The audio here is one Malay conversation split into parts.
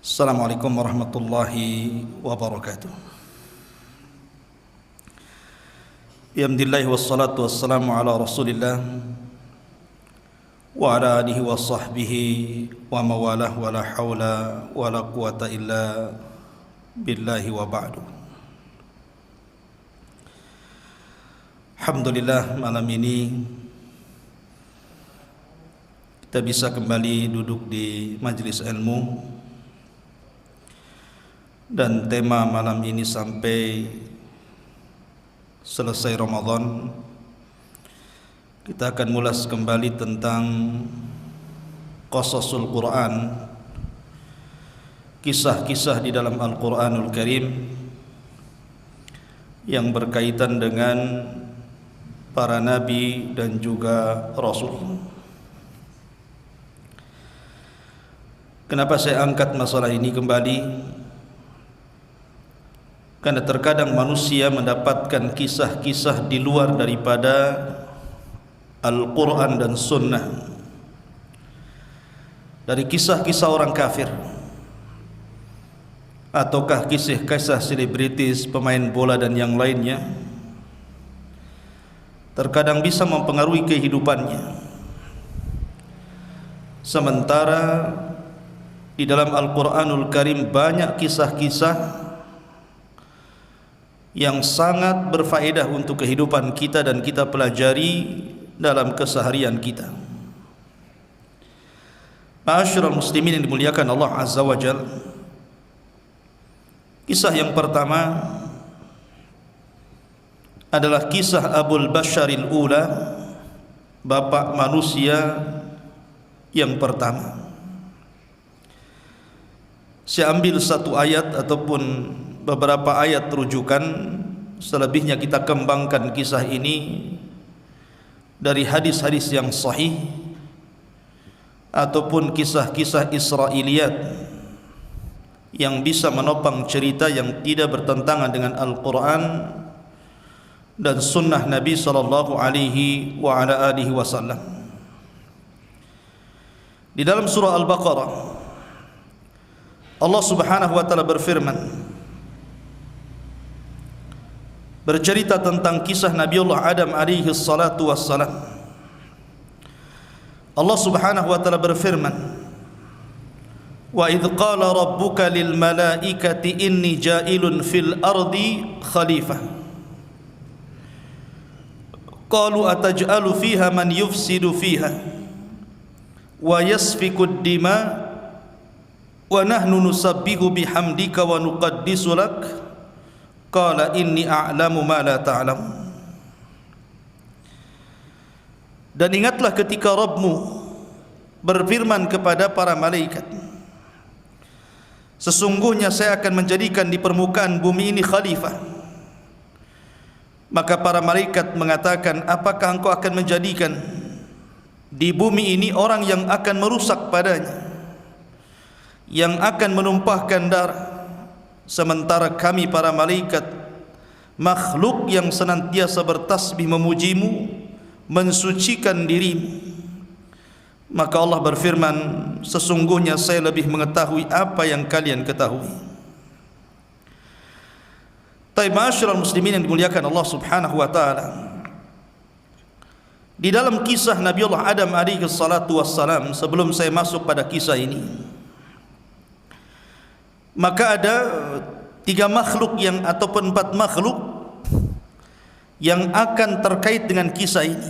Assalamualaikum warahmatullahi wabarakatuh. Alhamdulillah wassalatu wassalamu ala Rasulillah wa ala alihi wa sahbihi wa mawalah wa la hawla wa la quwata illa billahi wa ba'du. Alhamdulillah, malam ini kita bisa kembali duduk di majlis ilmu, dan tema malam ini sampai selesai Ramadan kita akan mulas kembali tentang qasasul Quran, kisah-kisah di dalam Al-Quranul Karim yang berkaitan dengan para nabi dan juga rasul. Kenapa saya angkat masalah ini kembali? Karena terkadang manusia mendapatkan kisah-kisah di luar daripada Al-Quran dan Sunnah, dari kisah-kisah orang kafir, ataukah kisah-kisah selebritis, pemain bola dan yang lainnya. Terkadang bisa mempengaruhi kehidupannya. Sementara di dalam Al-Quranul Karim banyak kisah-kisah yang sangat berfaedah untuk kehidupan kita dan kita pelajari dalam keseharian kita. Ma'asyiral muslimin yang dimuliakan Allah Azza wa Jalla, kisah yang pertama adalah kisah Abul Basharil Ula, bapak manusia yang pertama. Saya ambil satu ayat ataupun beberapa ayat rujukan, selebihnya kita kembangkan kisah ini dari hadis-hadis yang sahih ataupun kisah-kisah Israiliyat yang bisa menopang cerita yang tidak bertentangan dengan Al-Quran dan sunnah Nabi sallallahu alaihi wa ala alihi wasallam. Di dalam surah Al-Baqarah Allah Subhanahu wa taala berfirman, bercerita tentang kisah Nabiullah Adam alaihi salatu wassalam. Allah Subhanahu wa taala berfirman, wa idh qala rabbuka lil malaikati inni ja'ilun fil ardi khalifah qalu ataj'alu fiha man yufsidu fiha wa yasfiku ad-dima wa nahnu nusabbihu bihamdika wa nuqaddisu lak qala inni a'lamu ma la ta'lam. Dan ingatlah ketika Rabbmu berfirman kepada para malaikat, sesungguhnya saya akan menjadikan di permukaan bumi ini khalifah. Maka para malaikat mengatakan, apakah engkau akan menjadikan di bumi ini orang yang akan merusak padanya, yang akan menumpahkan darah, sementara kami para malaikat makhluk yang senantiasa bertasbih memujimu, mensucikan dirimu. Maka Allah berfirman, sesungguhnya saya lebih mengetahui apa yang kalian ketahui. Ma'asyiral muslimin yang dimuliakan Allah Subhanahu wa taala, di dalam kisah Nabiullah Adam alaihi salatu wassalam, sebelum saya masuk pada kisah ini, maka ada 3 makhluk yang ataupun 4 makhluk yang akan terkait dengan kisah ini.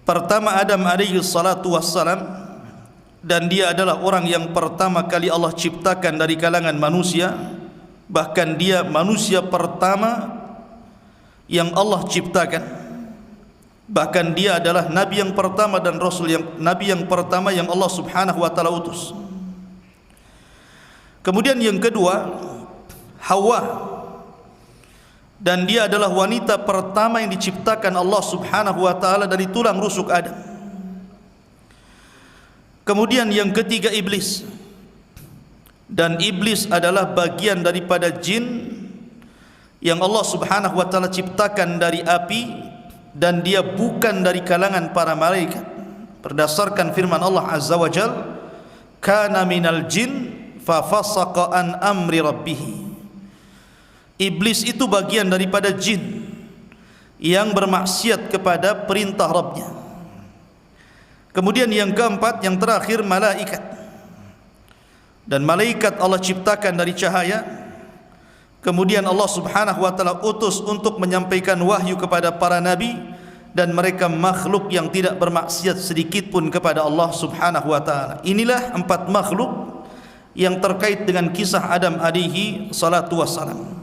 Pertama Adam alaihi salatu wassalam, dan dia adalah orang yang pertama kali Allah ciptakan dari kalangan manusia. Bahkan dia manusia pertama yang Allah ciptakan. Bahkan dia adalah nabi yang pertama dan rasul yang nabi yang pertama yang Allah Subhanahu wa taala utus. Kemudian yang kedua Hawa, dan dia adalah wanita pertama yang diciptakan Allah Subhanahu wa taala dari tulang rusuk Adam. Kemudian yang ketiga Iblis, dan Iblis adalah bagian daripada jin yang Allah Subhanahu wa taala ciptakan dari api, dan dia bukan dari kalangan para malaikat berdasarkan firman Allah Azza wa Jalla, kana minal jin fa fasaqa an amri rabbih. Iblis itu bagian daripada jin yang bermaksiat kepada perintah Rabbnya. Kemudian yang keempat, yang terakhir, malaikat. Dan malaikat Allah ciptakan dari cahaya. Kemudian Allah subhanahu wa ta'ala utus untuk menyampaikan wahyu kepada para nabi, dan mereka makhluk yang tidak bermaksiat sedikit pun kepada Allah subhanahu wa ta'ala. Inilah 4 makhluk yang terkait dengan kisah Adam alaihi salatu wassalam.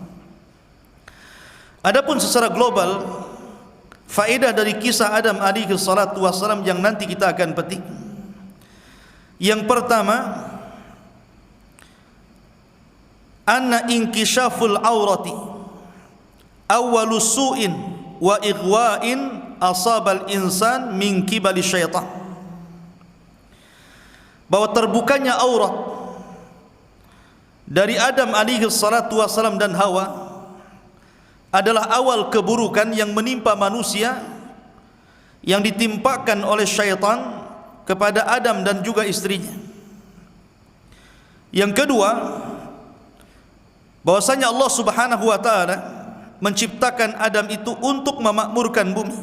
Adapun secara global, faedah dari kisah Adam alaihi salatu wassalam yang nanti kita akan petik. Yang pertama, anna inkishaful aurati awwalu su'in wa ighwa'in asabal insan min kibali syaitan. Bahwa terbukanya aurat dari Adam alaihi salatu wassalam dan Hawa adalah awal keburukan yang menimpa manusia, yang ditimpakan oleh syaitan kepada Adam dan juga istrinya. Yang kedua, bahwasanya Allah subhanahu wa ta'ala menciptakan Adam itu untuk memakmurkan bumi,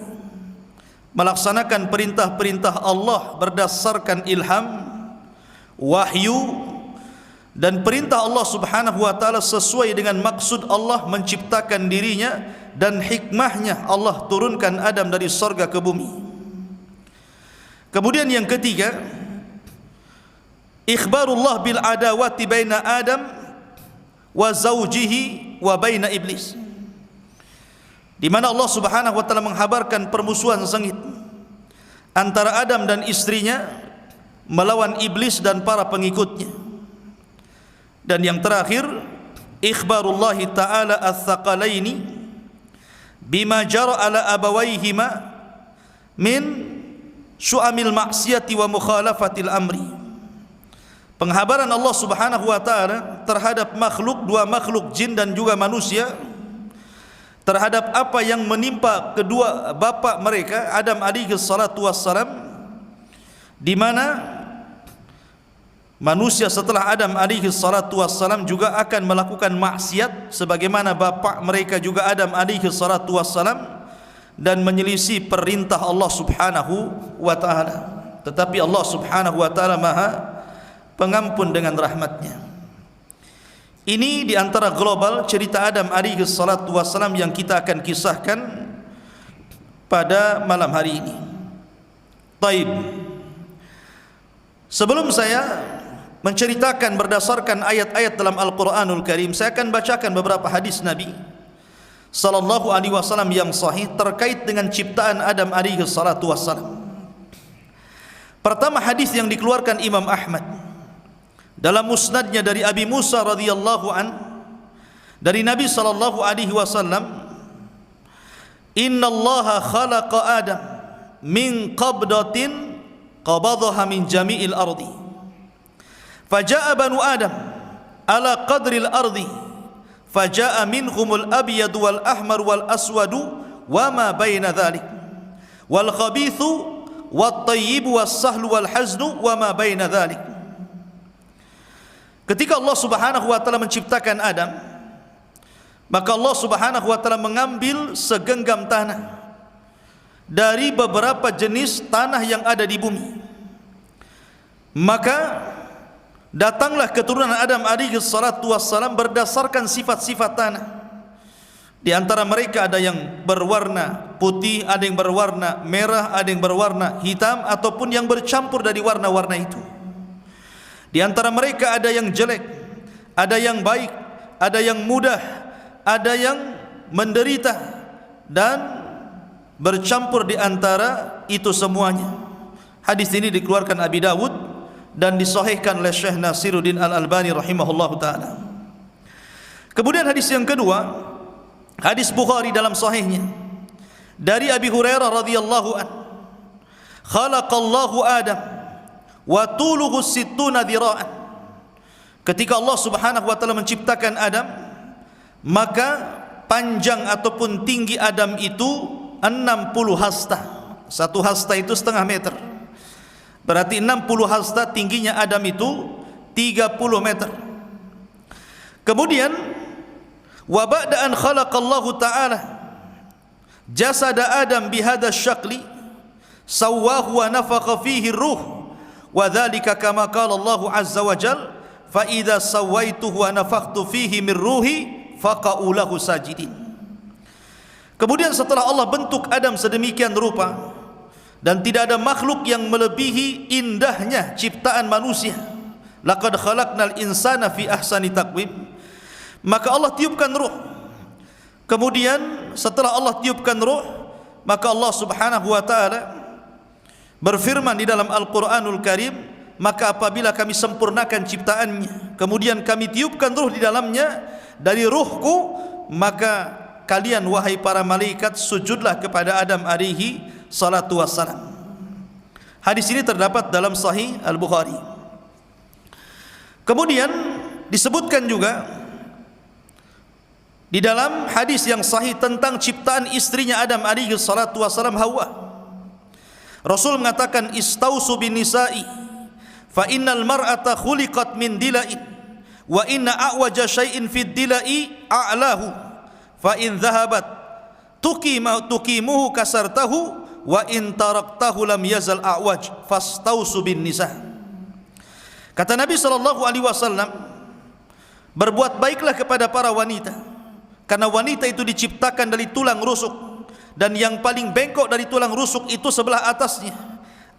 melaksanakan perintah-perintah Allah berdasarkan ilham, wahyu, dan perintah Allah subhanahu wa ta'ala sesuai dengan maksud Allah menciptakan dirinya, dan hikmahnya Allah turunkan Adam dari surga ke bumi. Kemudian yang ketiga, ikhbarullah bil adawati baina Adam wa zawjihi wa baina iblis, di mana Allah subhanahu wa ta'ala menghabarkan permusuhan sengit antara Adam dan istrinya melawan iblis dan para pengikutnya. Dan yang terakhir, ikhbarullah ta'ala ats-tsaqalaini bima jara ala abawaihima min syu'amil maksiyati wa mukhalafatil amri. Penghabaran Allah subhanahu wa ta'ala terhadap makhluk, 2 makhluk jin dan juga manusia, terhadap apa yang menimpa kedua bapa mereka, Adam alaihi salatu wassalam, di mana manusia setelah Adam alaihi salatu wassalam juga akan melakukan maksiat sebagaimana bapa mereka juga Adam alaihi salatu wassalam, dan menyelisih perintah Allah subhanahu wa ta'ala. Tetapi Allah subhanahu wa ta'ala maha pengampun dengan rahmatnya. Ini diantara global cerita Adam alaihi salatu wassalam yang kita akan kisahkan pada malam hari ini. Taib. Sebelum saya menceritakan berdasarkan ayat-ayat dalam Al-Quranul Karim, saya akan bacakan beberapa hadis Nabi sallallahu alaihi wasallam yang sahih terkait dengan ciptaan Adam alaihi salatu wassalam. Pertama, hadis yang dikeluarkan Imam Ahmad dalam musnadnya dari Abi Musa radhiyallahu an, dari Nabi sallallahu alaihi wasallam, innallaha khalaqa Adam min qabdatin qabadaha min jami'il ardi, faja'a banu Adam ala qadril ardi, faja'a minhumul abyad wal ahmar wal aswadu wa ma baina dhalik, wal khabithu wat tayyib was sahlu wal haznu wa ma baina dhalik. Ketika Allah subhanahu wa ta'ala menciptakan Adam, maka Allah subhanahu wa ta'ala mengambil segenggam tanah dari beberapa jenis tanah yang ada di bumi. Maka datanglah keturunan Adam alaihi salatu wassalam berdasarkan sifat-sifat tanah. Di antara mereka ada yang berwarna putih, ada yang berwarna merah, ada yang berwarna hitam, ataupun yang bercampur dari warna-warna itu. Di antara mereka ada yang jelek, ada yang baik, ada yang mudah, ada yang menderita, dan bercampur di antara itu semuanya. Hadis ini dikeluarkan Abi Dawud dan disahihkan oleh Syekh Nasiruddin Al-Albani rahimahullahu taala. Kemudian hadis yang kedua, hadis Bukhari dalam sahihnya dari Abi Hurairah radhiyallahu an, khalaqallahu Adam wa tuluhu sittuna dhira'an. Ketika Allah subhanahu wa ta'ala menciptakan Adam, maka panjang ataupun tinggi Adam itu 60 hasta. 1 hasta itu setengah meter, Berarti 60 hasta tingginya Adam itu 30 meter. Kemudian wa ba'da an khalaqallahu ta'ala jasada Adam bihadha syakli sawwahu wa nafakha fihi ruh wa dhalika kama qala Allah azza wa jal fa idza sawaituhu wa nafakhtu fihi min ruhi faqa'u lahu sajidin. Kemudian setelah Allah bentuk Adam sedemikian rupa dan tidak ada makhluk yang melebihi indahnya ciptaan manusia, laqad khalaqnal insana fi ahsani taqwim, maka Allah tiupkan ruh. Kemudian setelah Allah tiupkan ruh, maka Allah subhanahu wa ta'ala berfirman di dalam Al-Quranul Karim, maka apabila kami sempurnakan ciptaannya, kemudian kami tiupkan ruh di dalamnya dari ruhku, maka kalian wahai para malaikat sujudlah kepada Adam alaihi salatu wassalam. Hadis ini terdapat dalam Sahih Al-Bukhari. Kemudian disebutkan juga di dalam hadis yang sahih tentang ciptaan istrinya Adam alaihi salatu wassalam, Hawa. Rasul mengatakan, istausu bin nisa'i fa innal mar'ata khuliqat min dila'in wa inna a'waja syai'in fid dila'i a'lahu fa in dhahabat tuqimuhu kasartahu wa in taraktahu lam yazal a'waj fastausu bin nisa'. Kata Nabi sallallahu alaihi wasallam, berbuat baiklah kepada para wanita, karena wanita itu diciptakan dari tulang rusuk, dan yang paling bengkok dari tulang rusuk itu sebelah atasnya.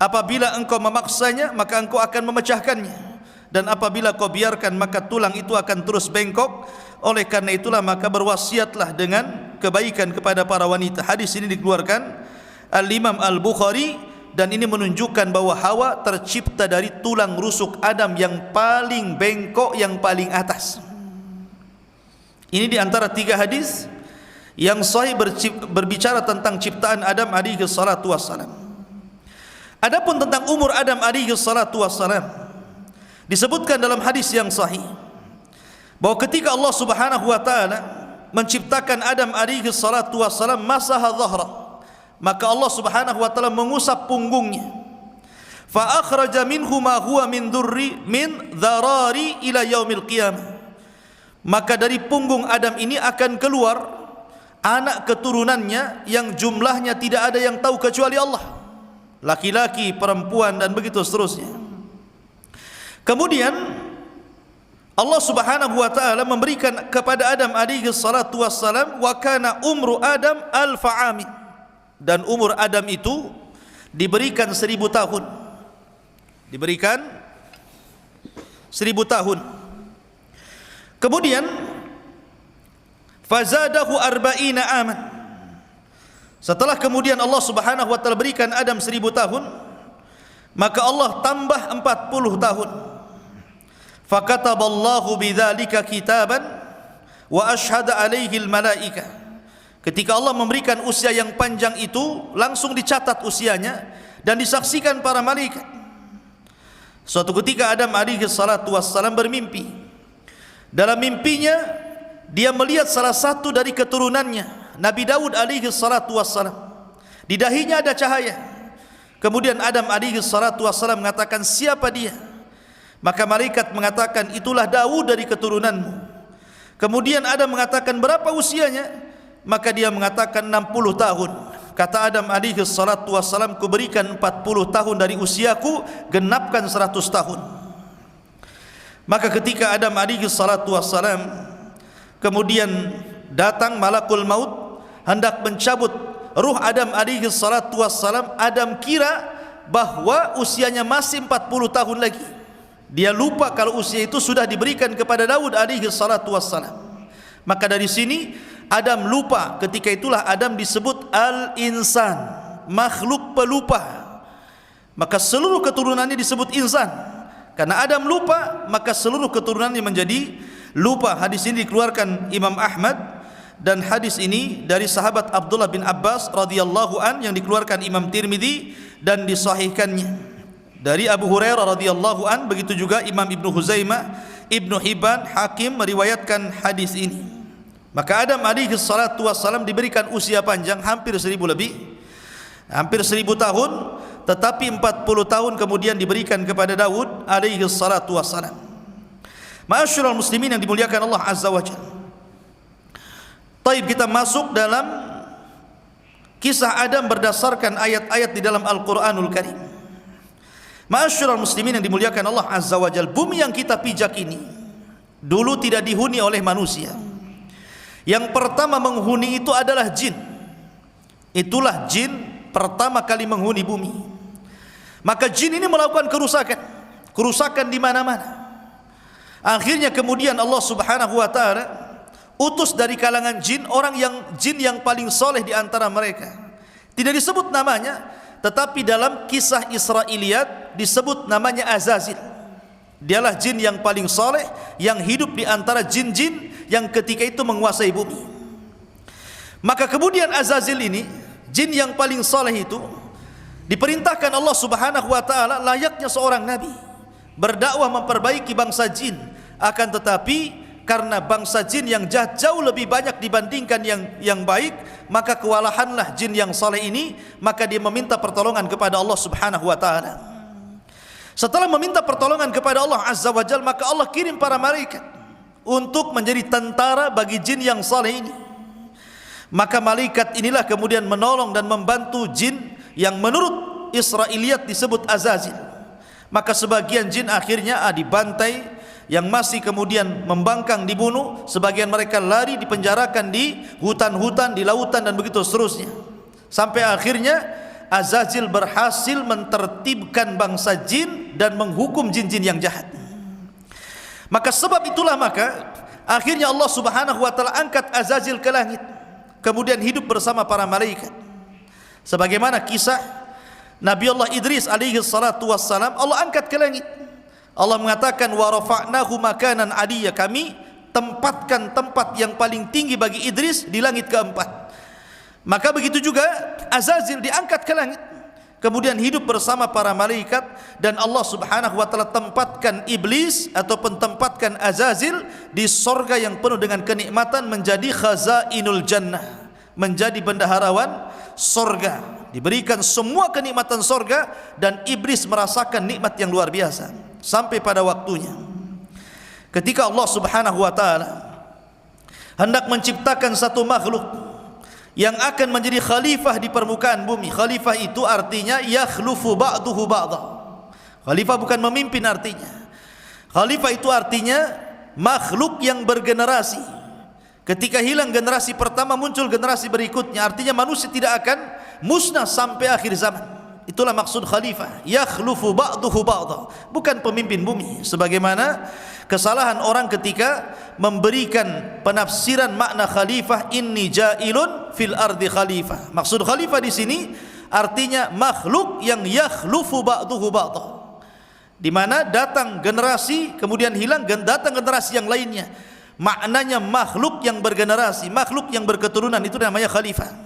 Apabila engkau memaksanya, maka engkau akan memecahkannya, dan apabila kau biarkan, maka tulang itu akan terus bengkok. Oleh karena itulah maka berwasiatlah dengan kebaikan kepada para wanita. Hadis ini dikeluarkan Al-Imam Al-Bukhari, dan ini menunjukkan bahwa Hawa tercipta dari tulang rusuk Adam yang paling bengkok, yang paling atas. Ini di antara 3 hadis yang sahih berbicara tentang ciptaan Adam alaihi salatu wassalam. Adapun tentang umur Adam alaihi salatu wassalam, disebutkan dalam hadis yang sahih bahwa ketika Allah subhanahu wa ta'ala menciptakan Adam alaihi salatu wassalam, masaha dhahra, maka Allah subhanahu wa ta'ala mengusap punggungnya, fa akhraja minhu ma huwa min dharari ila yaumil qiyamah, maka dari punggung Adam ini akan keluar anak keturunannya yang jumlahnya tidak ada yang tahu kecuali Allah, laki-laki, perempuan, dan begitu seterusnya. Kemudian Allah subhanahu wa ta'ala memberikan kepada Adam alaihi salatu wassalam, wa kana umru Adam alfa amin, dan umur Adam itu diberikan 1000 tahun, diberikan 1000 tahun. Kemudian fazadahu arba'ina aman, setelah kemudian Allah subhanahu wa ta'ala berikan Adam 1000 tahun, maka Allah tambah 40 tahun. Fakataballahu bidzalika kitaban wa ashhada alaihi almalaika. Ketika Allah memberikan usia yang panjang itu, langsung dicatat usianya dan disaksikan para malaikat. Suatu ketika Adam alaihi salatu wassalam bermimpi. Dalam mimpinya dia melihat salah satu dari keturunannya, Nabi Daud alaihi salatu wassalam. Di dahinya ada cahaya. Kemudian Adam alaihi salatu wassalam mengatakan, siapa dia? Maka malaikat mengatakan, itulah Daud dari keturunanmu. Kemudian Adam mengatakan, berapa usianya? Maka dia mengatakan 60 tahun. Kata Adam alaihi salatu wassalam, kuberikan 40 tahun dari usiaku, genapkan 100 tahun. Maka ketika Adam alaihi salatu wassalam kemudian datang malakul maut hendak mencabut ruh Adam alaihi salatu wassalam, Adam kira bahwa usianya masih 40 tahun lagi. Dia lupa kalau usia itu sudah diberikan kepada Daud alaihi salatu wassalam. Maka dari sini Adam lupa. Ketika itulah Adam disebut al-insan, makhluk pelupa. Maka seluruh keturunannya disebut insan. Karena Adam lupa, maka seluruh keturunannya menjadi lupa. Hadis ini dikeluarkan Imam Ahmad, dan hadis ini dari sahabat Abdullah bin Abbas radhiyallahu an, yang dikeluarkan Imam Tirmidzi dan disahihkannya. Dari Abu Hurairah radhiyallahu an, begitu juga Imam Ibnu Huzaimah, Ibnu Hibban, Hakim meriwayatkan hadis ini. Maka Adam alaihi salatu wassalam diberikan usia panjang, hampir 1000 lebih, hampir 1000 tahun. tetapi 40 tahun kemudian diberikan kepada Daud alaihi salatu wassalam. Ma'asyiral muslimin yang dimuliakan Allah Azza wa Jalla. Taib, kita masuk dalam kisah Adam berdasarkan ayat-ayat di dalam Al-Quranul Karim. Ma'asyiral muslimin yang dimuliakan Allah Azza wa Jalla, bumi yang kita pijak ini dulu tidak dihuni oleh manusia. Yang pertama menghuni itu adalah jin. Itulah jin pertama kali menghuni bumi. Maka jin ini melakukan kerusakan di mana-mana. Akhirnya kemudian Allah Subhanahu wa taala utus dari kalangan jin jin yang paling soleh di antara mereka. Tidak disebut namanya, tetapi dalam kisah Israiliyat disebut namanya Azazil. Dialah jin yang paling soleh yang hidup di antara jin-jin yang ketika itu menguasai bumi. Maka kemudian Azazil ini, jin yang paling soleh itu, diperintahkan Allah Subhanahu wa taala layaknya seorang nabi berdakwah memperbaiki bangsa jin. Akan tetapi karena bangsa jin yang jahat jauh lebih banyak dibandingkan yang baik, maka kewalahanlah jin yang saleh ini. Maka dia meminta pertolongan kepada Allah Subhanahu wa taala. Setelah meminta pertolongan kepada Allah Azza wa Jalla, maka Allah kirim para malaikat untuk menjadi tentara bagi jin yang saleh ini. Maka malaikat inilah kemudian menolong dan membantu jin yang menurut Israiliyat disebut Azazil. Maka sebagian jin akhirnya dibantai, yang masih kemudian membangkang dibunuh, sebagian mereka lari dipenjarakan di hutan-hutan, di lautan dan begitu seterusnya. Sampai akhirnya Azazil berhasil mentertibkan bangsa jin dan menghukum jin-jin yang jahat. Maka sebab itulah maka akhirnya Allah Subhanahu wa taala angkat Azazil ke langit, kemudian hidup bersama para malaikat. Sebagaimana kisah Nabi Allah Idris alaihi salatu wassalam, Allah angkat ke langit. Allah mengatakan wa rafa'nahu makanan aliyya, kami tempatkan tempat yang paling tinggi bagi Idris di langit keempat. Maka begitu juga Azazil diangkat ke langit, kemudian hidup bersama para malaikat. Dan Allah Subhanahu wa taala tempatkan iblis ataupun tempatkan Azazil di sorga yang penuh dengan kenikmatan, menjadi khazainul jannah, menjadi bendaharawan sorga, diberikan semua kenikmatan sorga. Dan iblis merasakan nikmat yang luar biasa sampai pada waktunya ketika Allah Subhanahu wa taala hendak menciptakan satu makhluk yang akan menjadi khalifah di permukaan bumi. Khalifah itu artinya yakhlufu ba'duhu ba'dha. Khalifah bukan memimpin artinya. Khalifah itu artinya makhluk yang bergenerasi. Ketika hilang generasi pertama, muncul generasi berikutnya. Artinya manusia tidak akan musnah sampai akhir zaman. Itulah maksud khalifah, yakhlufu ba'duhu ba'dha, bukan pemimpin bumi. Sebagaimana kesalahan orang ketika memberikan penafsiran makna khalifah, inni ja'ilun fil ardi khalifah. Maksud khalifah di sini artinya makhluk yang yakhlufu ba'duhu ba'dha, di mana datang generasi kemudian hilang, datang generasi yang lainnya. Maknanya makhluk yang bergenerasi, makhluk yang berketurunan, itu namanya khalifah.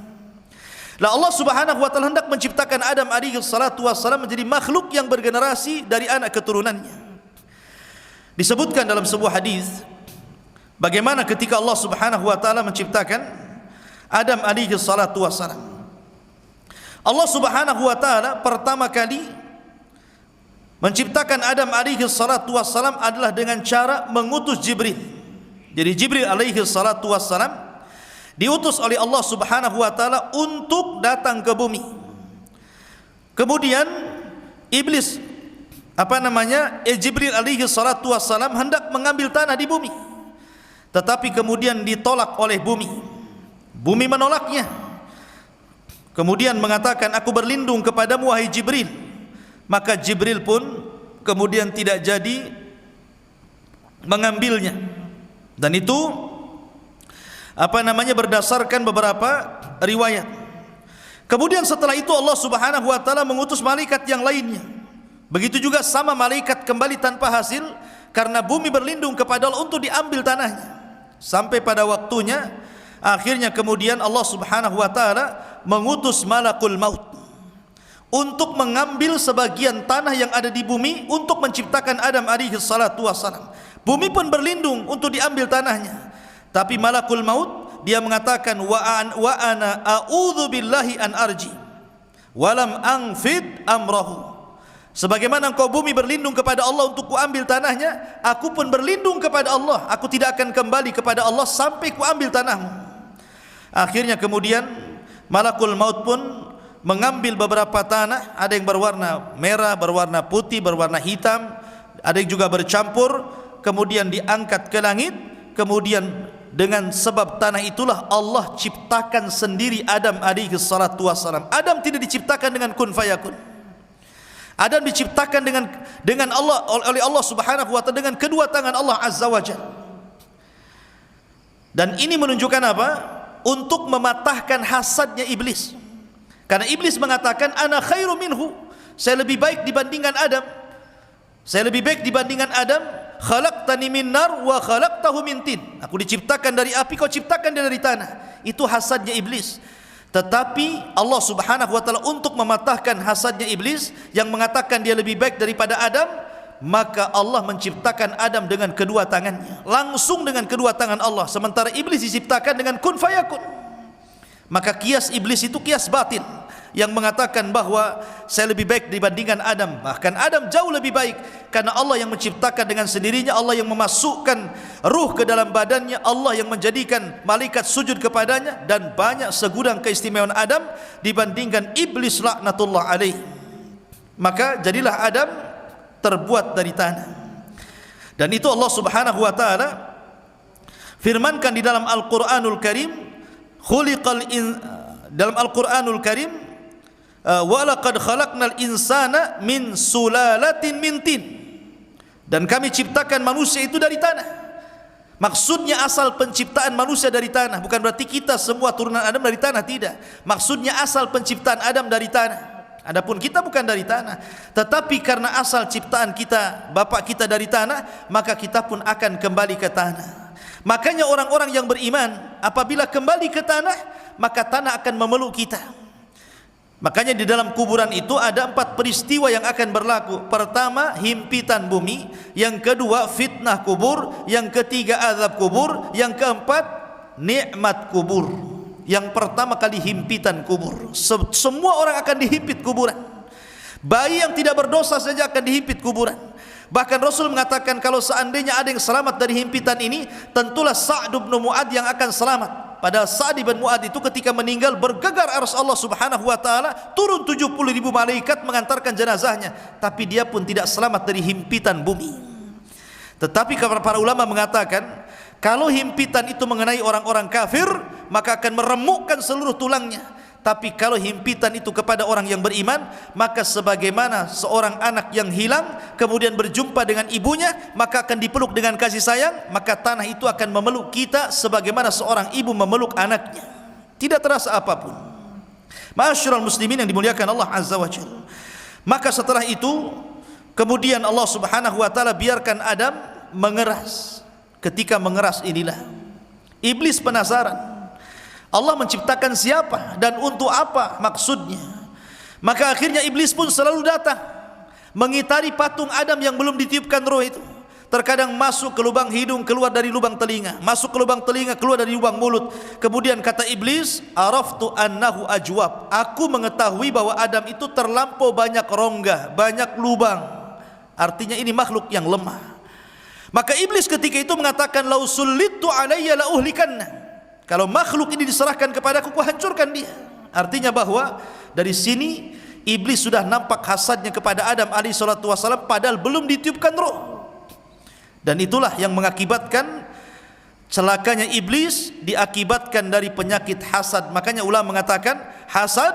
Lah Allah Subhanahu wa taala hendak menciptakan Adam alaihi salatu wassalam menjadi makhluk yang bergenerasi dari anak keturunannya. Disebutkan dalam sebuah hadis bagaimana ketika Allah Subhanahu wa taala menciptakan Adam alaihi salatu wassalam. Allah Subhanahu wa taala pertama kali menciptakan Adam alaihi salatu wassalam adalah dengan cara mengutus Jibril. Jadi Jibril alaihi salatu wassalam diutus oleh Allah Subhanahu wa taala untuk datang ke bumi. Kemudian iblis Jibril alaihi salatu wassalam hendak mengambil tanah di bumi, tetapi kemudian ditolak oleh bumi. Bumi menolaknya. Kemudian mengatakan, aku berlindung kepadamu wahai Jibril. Maka Jibril pun kemudian tidak jadi mengambilnya. Dan itu berdasarkan beberapa riwayat. Kemudian setelah itu Allah Subhanahu wa taala mengutus malaikat yang lainnya. Begitu juga sama malaikat kembali tanpa hasil, karena bumi berlindung kepada Allah untuk diambil tanahnya. Sampai pada waktunya akhirnya kemudian Allah Subhanahu wa taala mengutus malakul maut untuk mengambil sebagian tanah yang ada di bumi untuk menciptakan Adam alaihi salatu wassalam. Bumi pun berlindung untuk diambil tanahnya. Tapi malakul maut dia mengatakan wa ana a'udzu billahi an arji. walam anfid amrahu. Sebagaimana engkau bumi berlindung kepada Allah untuk kuambil tanahnya, aku pun berlindung kepada Allah, aku tidak akan kembali kepada Allah sampai kuambil tanahmu. Akhirnya kemudian malakul maut pun mengambil beberapa tanah, ada yang berwarna merah, berwarna putih, berwarna hitam, ada yang juga bercampur, kemudian diangkat ke langit. Kemudian dengan sebab tanah itulah Allah ciptakan sendiri Adam alaihi salatu wassalam. Adam tidak diciptakan dengan kun fayakun. Adam diciptakan dengan Allah, oleh Allah Subhanahu wa taala, dengan kedua tangan Allah Azza wa Jalla. Dan ini menunjukkan apa? Untuk mematahkan hasadnya iblis. Karena iblis mengatakan ana khairu minhu, saya lebih baik dibandingkan Adam. Saya lebih baik dibandingkan Adam. Khalaqtani min nar wa khalaqtahu min tin. Aku diciptakan dari api, kau ciptakan dia dari tanah. Itu hasadnya iblis. Tetapi Allah Subhanahu wa taala untuk mematahkan hasadnya iblis yang mengatakan dia lebih baik daripada Adam, maka Allah menciptakan Adam dengan kedua tangannya, langsung dengan kedua tangan Allah, sementara iblis diciptakan dengan kun fayakun. Maka kias iblis itu kias batil yang mengatakan bahwa saya lebih baik dibandingkan Adam. Bahkan Adam jauh lebih baik, karena Allah yang menciptakan dengan sendirinya, Allah yang memasukkan ruh ke dalam badannya, Allah yang menjadikan malaikat sujud kepadanya, dan banyak segudang keistimewaan Adam dibandingkan iblis laknatullah alaih. Maka jadilah Adam terbuat dari tanah. Dan itu Allah Subhanahu wa taala firmankan di dalam Al-Qur'anul Karim, dalam Al-Qur'anul Karim, wa laqad khalaqnal insana min sulalatin min tin. Dan kami ciptakan manusia itu dari tanah. Maksudnya asal penciptaan manusia dari tanah, bukan berarti kita semua turunan Adam dari tanah, tidak. Maksudnya asal penciptaan Adam dari tanah. Adapun kita bukan dari tanah, tetapi karena asal ciptaan kita, bapak kita dari tanah, maka kita pun akan kembali ke tanah. Makanya orang-orang yang beriman apabila kembali ke tanah, maka tanah akan memeluk kita. Makanya di dalam kuburan itu ada 4 peristiwa yang akan berlaku. Pertama, himpitan bumi. Yang kedua, fitnah kubur. Yang ketiga, azab kubur. Yang keempat, nikmat kubur. Yang pertama kali himpitan kubur. Semua orang akan dihimpit kuburan. Bayi yang tidak berdosa saja akan dihimpit kuburan. Bahkan Rasul mengatakan kalau seandainya ada yang selamat dari himpitan ini, tentulah Sa'd bin Mu'adz yang akan selamat. Padahal Sa'd bin Mu'adz itu ketika meninggal bergegar arsy Allah Subhanahu wa taala, turun 70.000 malaikat mengantarkan jenazahnya, tapi dia pun tidak selamat dari himpitan bumi. Tetapi para ulama mengatakan kalau himpitan itu mengenai orang-orang kafir, maka akan meremukkan seluruh tulangnya. Tapi kalau himpitan itu kepada orang yang beriman, maka sebagaimana seorang anak yang hilang kemudian berjumpa dengan ibunya, maka akan dipeluk dengan kasih sayang, maka tanah itu akan memeluk kita sebagaimana seorang ibu memeluk anaknya. Tidak terasa apapun. Ma'asyiral muslimin yang dimuliakan Allah Azza wa Jalla. Maka setelah itu kemudian Allah Subhanahu wa taala biarkan Adam mengeras. Ketika mengeras inilah iblis penasaran, Allah menciptakan siapa dan untuk apa maksudnya. Maka akhirnya iblis pun selalu datang mengitari patung Adam yang belum ditiupkan roh itu. Terkadang masuk ke lubang hidung, keluar dari lubang telinga, masuk ke lubang telinga, keluar dari lubang mulut. Kemudian kata iblis, araftu annahu ajwab, aku mengetahui bahwa Adam itu terlampau banyak rongga, banyak lubang. Artinya ini makhluk yang lemah. Maka iblis ketika itu mengatakan, lau sullitu alayya la uhlikanna, kalau makhluk ini diserahkan kepadaku, kuhancurkan dia. Artinya bahwa dari sini iblis sudah nampak hasadnya kepada Adam alaihi salatu wasallam padahal belum ditiupkan roh. Dan itulah yang mengakibatkan celakanya iblis, diakibatkan dari penyakit hasad. Makanya ulama mengatakan hasad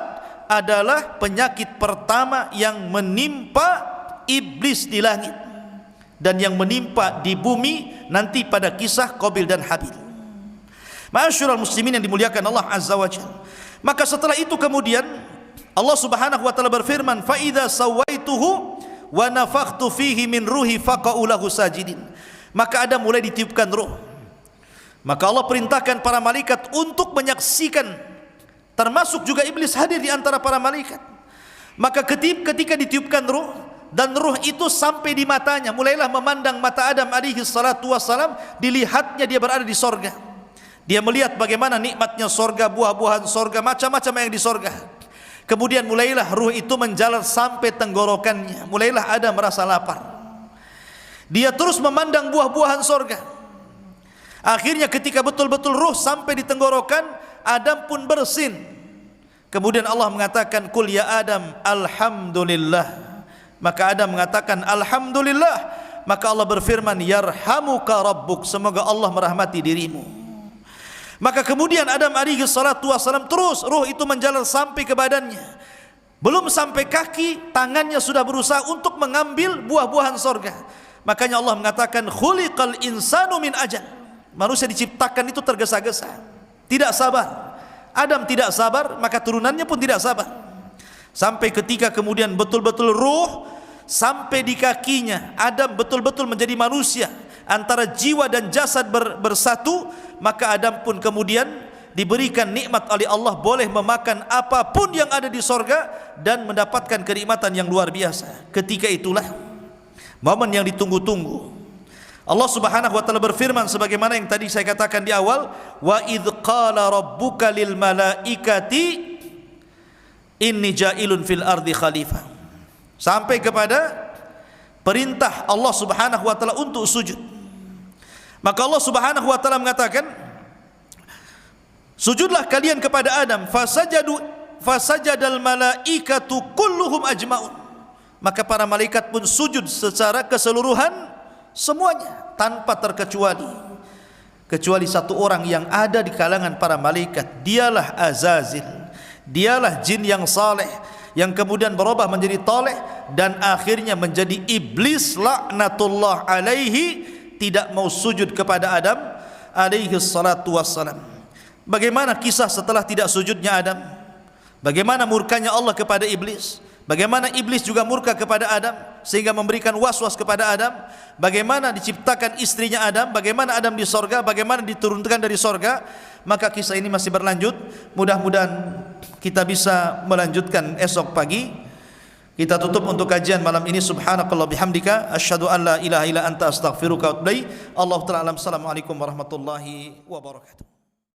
adalah penyakit pertama yang menimpa iblis di langit dan yang menimpa di bumi nanti pada kisah Qabil dan Habil. Ma'asyiral muslimin yang dimuliakan Allah Azza wa Jalla. Maka setelah itu kemudian Allah Subhanahu wa taala berfirman, fa idza sawaituhu wa nafakhtu fihi min ruhi faqa'u lahu sajidin. Maka Adam mulai ditiupkan roh. Maka Allah perintahkan para malaikat untuk menyaksikan, termasuk juga iblis hadir di antara para malaikat. Maka ketika ditiupkan roh dan roh itu sampai di matanya, mulailah memandang mata Adam alaihi salatu wassalam, dilihatnya dia berada di sorga. Dia melihat bagaimana nikmatnya sorga, buah-buahan sorga, macam-macam yang di sorga. Kemudian mulailah ruh itu menjalar sampai tenggorokannya. Mulailah Adam merasa lapar. Dia terus memandang buah-buahan sorga. Akhirnya ketika betul-betul ruh sampai di tenggorokan, Adam pun bersin. Kemudian Allah mengatakan, "Qul ya Adam, alhamdulillah." Maka Adam mengatakan, "Alhamdulillah." Maka Allah berfirman, "Yarhamuka rabbuk." Semoga Allah merahmati dirimu. Maka kemudian Adam alaihi salatu wassalam terus ruh itu menjalar sampai ke badannya. Belum sampai kaki, tangannya sudah berusaha untuk mengambil buah-buahan sorga. Makanya Allah mengatakan, "Khuliqal insanu min ajal." Manusia diciptakan itu tergesa-gesa, tidak sabar. Adam tidak sabar, maka turunannya pun tidak sabar. Sampai ketika kemudian betul-betul ruh sampai di kakinya, Adam betul-betul menjadi manusia, antara jiwa dan jasad bersatu. Maka Adam pun kemudian diberikan nikmat oleh Allah, boleh memakan apapun yang ada di sorga dan mendapatkan kenikmatan yang luar biasa. Ketika itulah momen yang ditunggu-tunggu. Allah Subhanahu wa taala berfirman sebagaimana yang tadi saya katakan di awal, "Wa idz qala rabbuka lil malaikati inni ja'ilun fil ardi khalifah." Sampai kepada perintah Allah Subhanahu wa taala untuk sujud. Maka Allah Subhanahu wa taala mengatakan, "Sujudlah kalian kepada Adam." Fasajadal malaikatu kulluhum ajmaun. Maka para malaikat pun sujud secara keseluruhan, semuanya tanpa terkecuali, kecuali satu orang yang ada di kalangan para malaikat. Dialah Azazil. Dialah jin yang saleh yang kemudian berubah menjadi taleh dan akhirnya menjadi iblis laknatullah alaihi, tidak mau sujud kepada Adam alaihi salatu wassalam. Bagaimana kisah setelah tidak sujudnya Adam? Bagaimana murkanya Allah kepada iblis? Bagaimana iblis juga murka kepada Adam sehingga memberikan was-was kepada Adam? Bagaimana diciptakan istrinya Adam? Bagaimana Adam di sorga? Bagaimana diturunkan dari sorga? Maka kisah ini masih berlanjut. Mudah-mudahan kita bisa melanjutkan esok pagi. Kita tutup untuk kajian malam ini. Subhanakallah bihamdika asyhadu an la ilaha illa anta astaghfiruka wa atubu ilaik. Allahu ta'ala alam. Assalamualaikum warahmatullahi wabarakatuh.